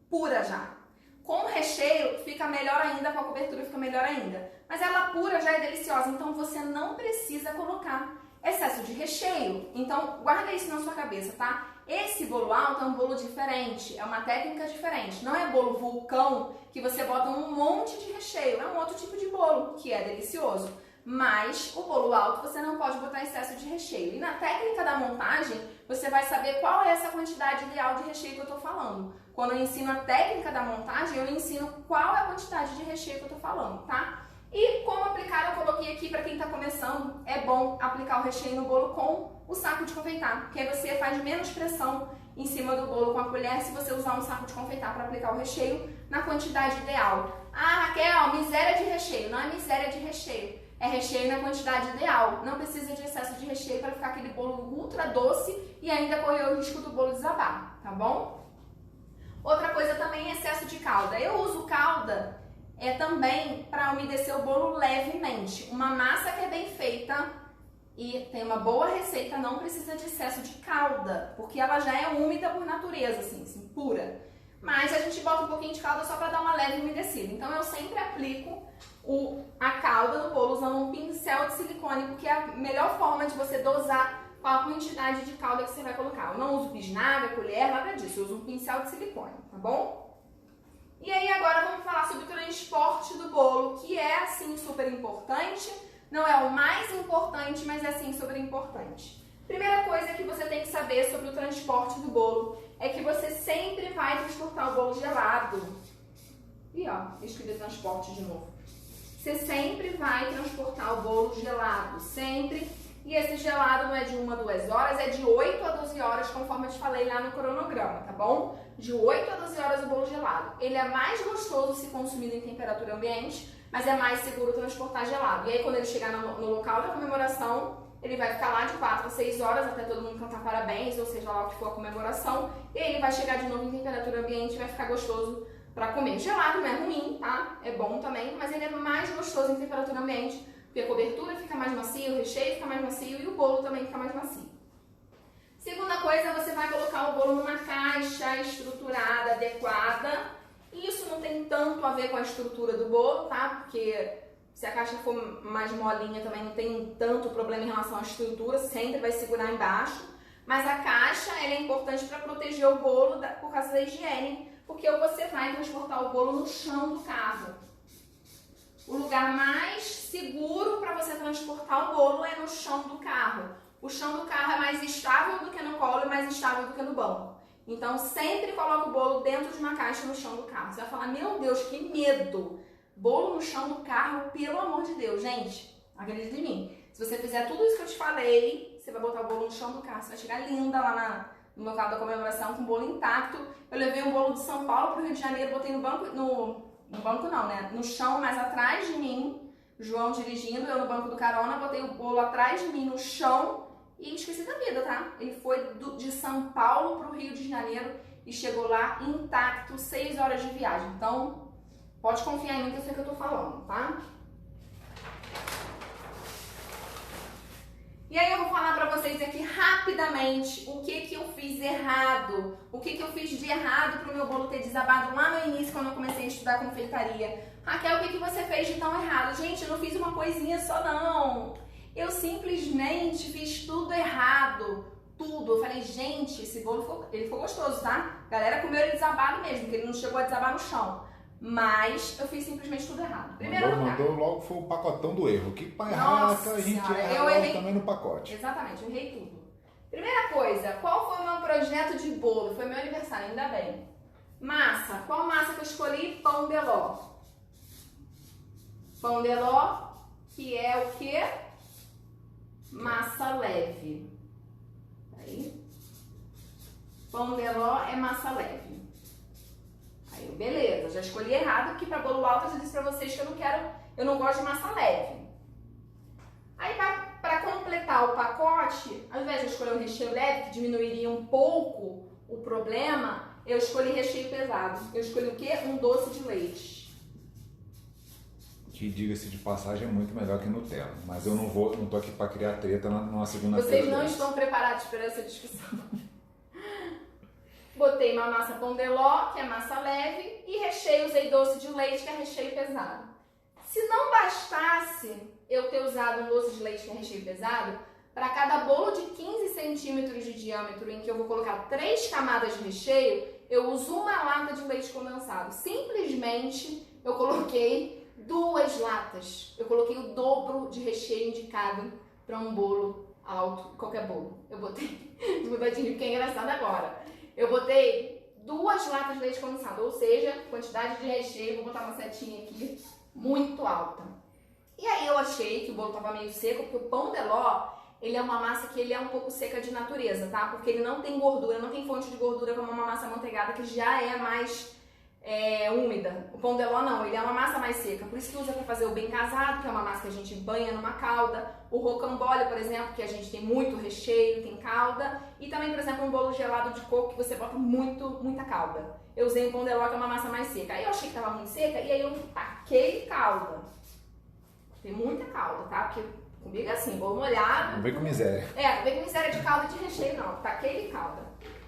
pura já. Com recheio fica melhor ainda, com a cobertura fica melhor ainda. Mas ela pura já é deliciosa, então você não precisa colocar excesso de recheio. Então guarda isso na sua cabeça, tá? Esse bolo alto é um bolo diferente, é uma técnica diferente. Não é bolo vulcão que você bota um monte de recheio, é um outro tipo de bolo que é delicioso. Mas o bolo alto você não pode botar excesso de recheio. E na técnica da montagem, você vai saber qual é essa quantidade ideal de recheio que eu tô falando. Quando eu ensino a técnica da montagem, eu ensino qual é a quantidade de recheio que eu tô falando, tá? E como aplicar, eu coloquei aqui para quem tá começando, é bom aplicar o recheio no bolo com o saco de confeitar, porque aí você faz menos pressão em cima do bolo com a colher se você usar um saco de confeitar para aplicar o recheio na quantidade ideal. Ah, Raquel, miséria de recheio. Não é miséria de recheio. É recheio na quantidade ideal. Não precisa de excesso de recheio para ficar aquele bolo ultra doce e ainda correr o risco do bolo desabar, tá bom? Outra coisa também é excesso de calda. Eu uso calda também para umedecer o bolo levemente. Uma massa que é bem feita e tem uma boa receita não precisa de excesso de calda, porque ela já é úmida por natureza, assim, pura. Mas a gente bota um pouquinho de calda só para dar uma leve umedecida. Então eu sempre aplico a calda no bolo usando um pincel de silicone, porque é a melhor forma de você dosar qual a quantidade de calda que você vai colocar. Eu não uso bisnaga, colher, nada disso. Eu uso um pincel de silicone, tá bom? E aí agora vamos falar sobre o transporte do bolo, que é assim super importante. Não é o mais importante, mas é assim super importante. Primeira coisa que você tem que saber sobre o transporte do bolo é que você sempre vai transportar o bolo gelado. E ó, escrevi transporte de novo. Você sempre vai transportar o bolo gelado, sempre. E esse gelado não é de 1 a 2 horas, é de 8 a 12 horas, conforme eu te falei lá no cronograma, tá bom? De 8 a 12 horas o bolo gelado. Ele é mais gostoso se consumido em temperatura ambiente, mas é mais seguro transportar gelado. E aí quando ele chegar no local da comemoração, ele vai ficar lá de 4 a 6 horas, até todo mundo cantar parabéns, ou seja lá o que for a comemoração. E aí ele vai chegar de novo em temperatura ambiente e vai ficar gostoso para comer. Gelado não é ruim, tá? É bom também, mas ele é mais gostoso em temperatura ambiente, porque a cobertura fica mais macia, o recheio fica mais macio e o bolo também fica mais macio. Segunda coisa, você vai colocar o bolo numa caixa estruturada, adequada. Isso não tem tanto a ver com a estrutura do bolo, tá? Porque se a caixa for mais molinha também não tem tanto problema em relação à estrutura, sempre vai segurar embaixo. Mas a caixa ela é importante para proteger o bolo por causa da higiene, porque você vai transportar o bolo no chão do carro. O lugar mais seguro para você transportar o bolo é no chão do carro. O chão do carro é mais estável do que no colo e mais estável do que no banco. Então, sempre coloca o bolo dentro de uma caixa no chão do carro. Você vai falar, meu Deus, que medo! Bolo no chão do carro, pelo amor de Deus, gente, acredita em mim. Se você fizer tudo isso que eu te falei, você vai botar o bolo no chão do carro. Você vai chegar linda lá no meu carro da comemoração com o bolo intacto. Eu levei um bolo de São Paulo para o Rio de Janeiro, botei no banco, no banco não, né? No chão, mais atrás de mim, o João dirigindo, eu no banco do carona, botei o bolo atrás de mim no chão e esqueci da vida, tá? Ele foi de São Paulo para o Rio de Janeiro e chegou lá intacto, 6 horas de viagem. Então, pode confiar em mim que eu sei o que eu tô falando, tá? E aí eu vou falar pra vocês aqui rapidamente o que eu fiz errado, o que eu fiz de errado pro meu bolo ter desabado lá no início quando eu comecei a estudar confeitaria. Raquel, o que você fez de tão errado? Gente, eu não fiz uma coisinha só não. Eu simplesmente fiz tudo errado, tudo. Eu falei, gente, esse bolo ficou gostoso, tá? A galera comeu ele desabado mesmo, porque ele não chegou a desabar no chão. Mas eu fiz simplesmente tudo errado. Mandou logo, foi o pacotão do erro. Que para errar, a gente erra também no pacote. Exatamente, eu errei tudo. Primeira coisa, qual foi o meu projeto de bolo? Foi meu aniversário, ainda bem. Massa, qual massa que eu escolhi? Pão de ló. Pão de ló, que é o quê? Massa leve. Aí. Pão de ló é massa leve. Aí, beleza, já escolhi errado, porque para bolo alto eu já disse pra vocês que eu não gosto de massa leve. Aí, para completar o pacote, ao invés de eu escolher um recheio leve, que diminuiria um pouco o problema, eu escolhi recheio pesado. Eu escolhi o quê? Um doce de leite. Que, diga-se de passagem, é muito melhor que Nutella. Mas eu não tô aqui para criar treta numa segunda-feira. Vocês não estão preparados para essa discussão. Botei uma massa pão de ló, que é massa leve, e recheio, usei doce de leite, que é recheio pesado. Se não bastasse eu ter usado um doce de leite, que é recheio pesado, para cada bolo de 15 centímetros de diâmetro, em que eu vou colocar 3 camadas de recheio, eu uso uma lata de leite condensado. Simplesmente eu coloquei 2 latas. Eu coloquei o dobro de recheio indicado para um bolo alto, qualquer bolo. Eu botei, porque é engraçado agora. Eu botei 2 latas de leite condensado, ou seja, quantidade de recheio, vou botar uma setinha aqui, muito alta. E aí eu achei que o bolo estava meio seco, porque o pão de ló, ele é uma massa que ele é um pouco seca de natureza, tá? Porque ele não tem gordura, não tem fonte de gordura como uma massa amanteigada, que já é mais úmida. O pão de ló não, ele é uma massa mais seca. Por isso que usa para fazer o bem casado, que é uma massa que a gente banha numa calda. O rocambole, por exemplo, que a gente tem muito recheio, tem calda. E também, por exemplo, um bolo gelado de coco que você bota muita calda. Eu usei o pão de ló, que é uma massa mais seca. Aí eu achei que tava muito seca e aí eu taquei calda. Tem muita calda, tá? Porque comigo é assim, bolo molhado. Não vem com miséria. Não vem com miséria de calda e de recheio, não. Taquei calda.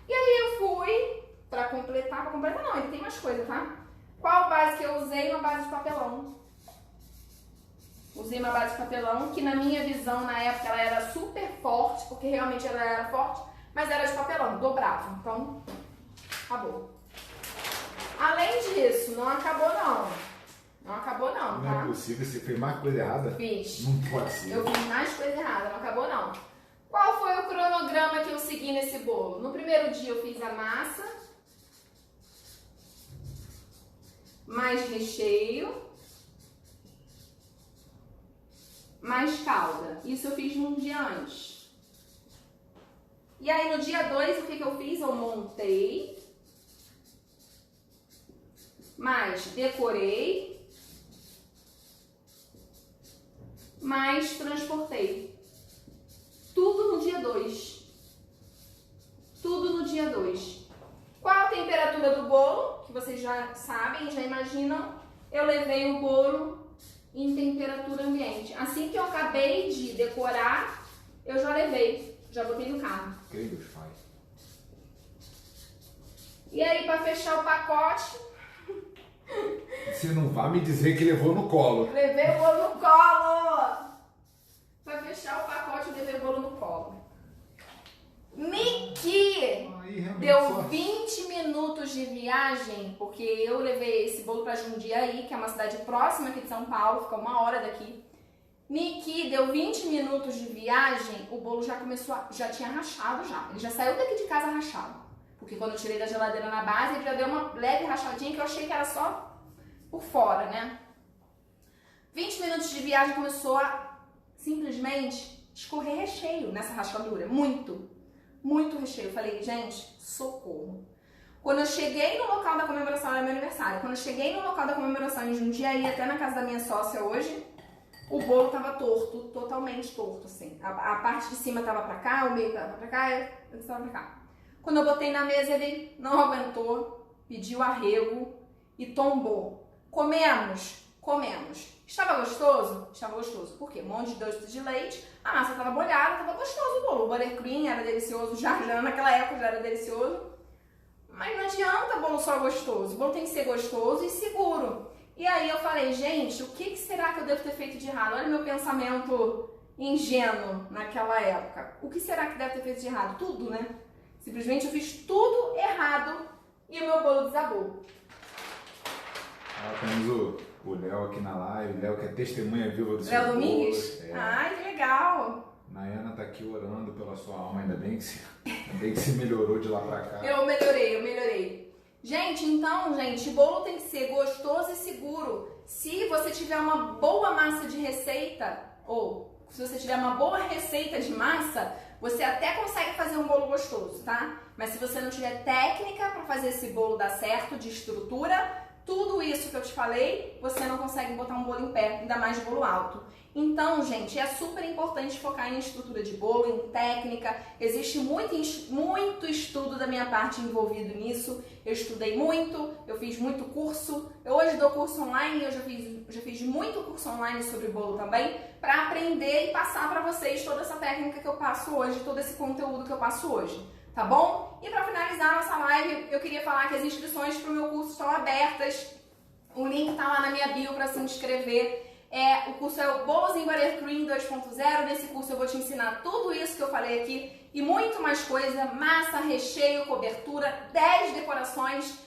E aí eu fui pra completar não, ainda tem mais coisa, tá? Qual base que eu usei? Uma base de papelão. Usei uma base de papelão, que na minha visão, na época, ela era super forte, porque realmente ela era forte, mas era de papelão, dobrava. Então, acabou. Além disso, não acabou não. Não acabou não, tá? Não é possível, você fez mais coisa errada? Fiz. Não pode ser. Eu fiz mais coisa errada, não acabou não. Qual foi o cronograma que eu segui nesse bolo? No primeiro dia eu fiz a massa, mais recheio, mais calda. Isso eu fiz num dia antes. E aí no dia 2, o que eu fiz? Eu montei, mais decorei, mais transportei. Tudo no dia 2. Tudo no dia 2. Qual a temperatura do bolo? Que vocês já sabem, já imaginam. Eu levei o bolo em temperatura ambiente. Assim que eu acabei de decorar, eu já levei. Já botei no carro. Que Deus faz. E aí, para fechar o pacote... Você não vai me dizer que levou no colo. Levei o bolo no colo! Para fechar o pacote, eu levei o bolo no colo. Niki! Deu 20 minutos de viagem, porque eu levei esse bolo para Jundiaí, que é uma cidade próxima aqui de São Paulo, fica 1 hora daqui. Niki, deu 20 minutos de viagem, o bolo já começou, já tinha rachado já. Ele já saiu daqui de casa rachado. Porque quando eu tirei da geladeira na base, ele já deu uma leve rachadinha que eu achei que era só por fora, né? 20 minutos de viagem começou a simplesmente escorrer recheio nessa rachadura. Muito recheio. Eu falei, gente, socorro. Quando eu cheguei no local da comemoração, era meu aniversário. Quando eu cheguei no local da comemoração em Jundiaí, até na casa da minha sócia hoje, o bolo tava torto, totalmente torto, assim. A parte de cima tava pra cá, o meio tava pra cá, eu tava pra cá. Quando eu botei na mesa, ele não aguentou, pediu arrego e tombou. Comemos. Estava gostoso? Estava gostoso. Por quê? Um monte de doce de leite, a massa estava molhada, estava gostoso o bolo. O buttercream era delicioso, já naquela época já era delicioso. Mas não adianta bolo só gostoso. O bolo tem que ser gostoso e seguro. E aí eu falei, gente, o que será que eu devo ter feito de errado? Olha o meu pensamento ingênuo naquela época. O que será que deve ter feito de errado? Tudo, né? Simplesmente eu fiz tudo errado e o meu bolo desabou. Temos o Léo aqui na live, Léo que é testemunha viva do seu Léo bolo. Domingues? Ai, que legal! Nayana tá aqui orando pela sua alma, ainda bem que se melhorou de lá pra cá. Eu melhorei. Gente, então, bolo tem que ser gostoso e seguro. Se você tiver uma boa massa de receita, ou se você tiver uma boa receita de massa, você até consegue fazer um bolo gostoso, tá? Mas se você não tiver técnica para fazer esse bolo dar certo, de estrutura, tudo isso que eu te falei, você não consegue botar um bolo em pé, ainda mais de bolo alto. Então, gente, é super importante focar em estrutura de bolo, em técnica. Existe muito estudo da minha parte envolvido nisso. Eu estudei muito, eu fiz muito curso. Eu hoje dou curso online, eu já fiz muito curso online sobre bolo também, para aprender e passar para vocês toda essa técnica que eu passo hoje, todo esse conteúdo que eu passo hoje. Tá bom? E para finalizar a nossa live, eu queria falar que as inscrições para o meu curso estão abertas. O link tá lá na minha bio para se inscrever. O curso é o Bolos em Buttercream 2.0. Nesse curso eu vou te ensinar tudo isso que eu falei aqui e muito mais coisa. Massa, recheio, cobertura, 10 decorações,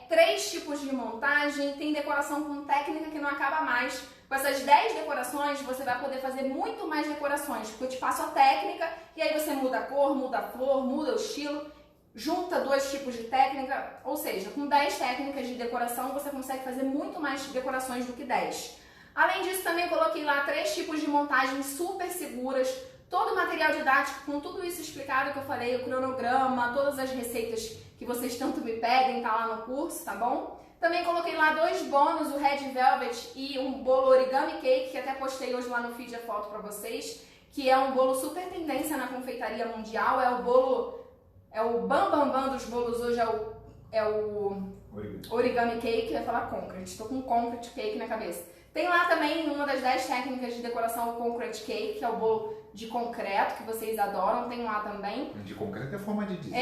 3 tipos de montagem. Tem decoração com técnica que não acaba mais. Com essas 10 decorações, você vai poder fazer muito mais decorações, porque eu te passo a técnica e aí você muda a cor, muda a flor, muda o estilo, junta 2 tipos de técnica, ou seja, com 10 técnicas de decoração, você consegue fazer muito mais decorações do que 10. Além disso, também coloquei lá 3 tipos de montagens super seguras, todo o material didático com tudo isso explicado que eu falei, o cronograma, todas as receitas que vocês tanto me pedem, tá lá no curso, tá bom? Também coloquei lá 2 bônus, o Red Velvet e um bolo Origami Cake, que até postei hoje lá no feed a foto pra vocês, que é um bolo super tendência na confeitaria mundial, é o bolo, é o bam dos bolos hoje, é o Origami Cake, eu ia falar Concrete, tô com Concrete Cake na cabeça. Tem lá também uma das 10 técnicas de decoração o Concrete Cake, que é o bolo de concreto, que vocês adoram, tem lá também. De concreto é forma de dizer.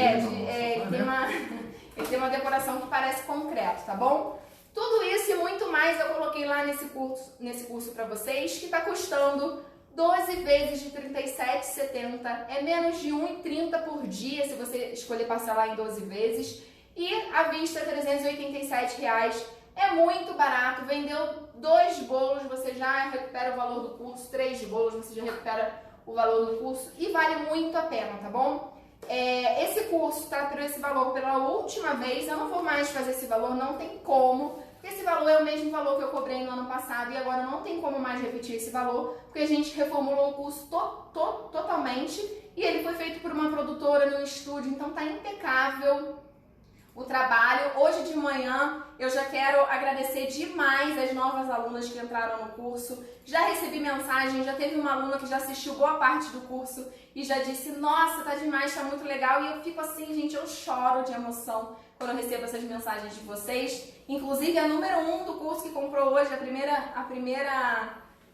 Ele tem uma decoração que parece concreto, tá bom? Tudo isso e muito mais eu coloquei lá nesse curso pra vocês, que tá custando 12 vezes de R$ 37,70. É menos de R$ 1,30 por dia, se você escolher parcelar em 12 vezes. E à vista, R$ 387 reais. É muito barato, vendeu 2 bolos, você já recupera o valor do curso, 3 bolos, você já recupera o valor do curso e vale muito a pena, tá bom? Esse curso tá por esse valor pela última vez, eu não vou mais fazer esse valor, não tem como, porque esse valor é o mesmo valor que eu cobrei no ano passado e agora não tem como mais repetir esse valor, porque a gente reformulou o curso totalmente e ele foi feito por uma produtora no estúdio, então tá impecável o trabalho. Hoje de manhã eu já quero agradecer demais as novas alunas que entraram no curso. Já recebi mensagem, já teve uma aluna que já assistiu boa parte do curso e já disse, nossa, tá demais, tá muito legal. E eu fico assim, gente, eu choro de emoção quando eu recebo essas mensagens de vocês. Inclusive a número 1 do curso que comprou hoje,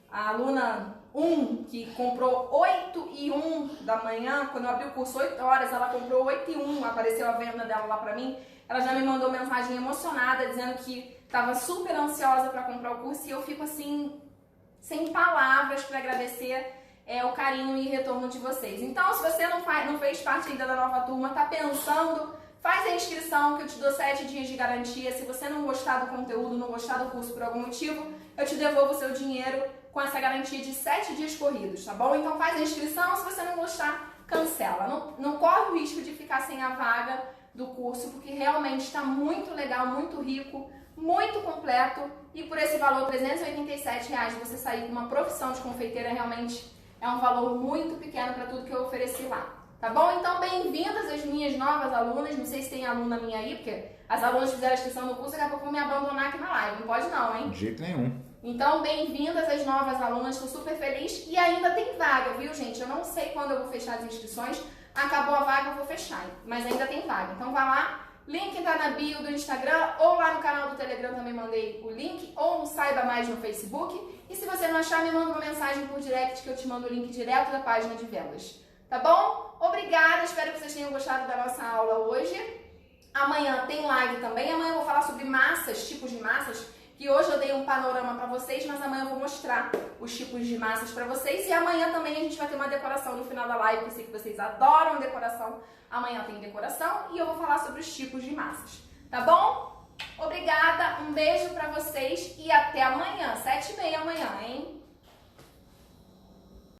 a aluna 1, que comprou 8h01 da manhã, quando eu abri o curso 8 horas, ela comprou 8h01, apareceu a venda dela lá pra mim. Ela já me mandou mensagem emocionada, dizendo que estava super ansiosa para comprar o curso e eu fico assim, sem palavras para agradecer o carinho e retorno de vocês. Então, se você não fez parte ainda da nova turma, tá pensando, faz a inscrição que eu te dou 7 dias de garantia. Se você não gostar do conteúdo, não gostar do curso por algum motivo, eu te devolvo o seu dinheiro com essa garantia de 7 dias corridos, tá bom? Então faz a inscrição, se você não gostar, cancela. Não corre o risco de ficar sem a vaga do curso, porque realmente está muito legal, muito rico, muito completo e por esse valor, R$ 387 reais, você sair com uma profissão de confeiteira, realmente é um valor muito pequeno para tudo que eu ofereci lá. Tá bom? Então, bem-vindas as minhas novas alunas. Não sei se tem aluna minha aí, porque as alunas fizeram a inscrição no curso e daqui a pouco vão me abandonar aqui na live. Não pode não, hein? De jeito nenhum. Então, bem-vindas as novas alunas. Estou super feliz. E ainda tem vaga, viu, gente? Eu não sei quando eu vou fechar as inscrições. Acabou a vaga, eu vou fechar. Mas ainda tem vaga. Então, vá lá. Link tá na bio do Instagram ou lá no canal do Telegram também mandei o link. Ou no Saiba Mais no Facebook. E se você não achar, me manda uma mensagem por direct que eu te mando o link direto da página de vendas. Tá bom? Obrigada, espero que vocês tenham gostado da nossa aula hoje. Amanhã tem live também. Amanhã eu vou falar sobre massas, tipos de massas, que hoje eu dei um panorama pra vocês, mas amanhã eu vou mostrar os tipos de massas pra vocês. E amanhã também a gente vai ter uma decoração no final da live, que eu sei que vocês adoram decoração. Amanhã tem decoração e eu vou falar sobre os tipos de massas. Tá bom? Obrigada, um beijo pra vocês e até amanhã, 7h30 amanhã, hein?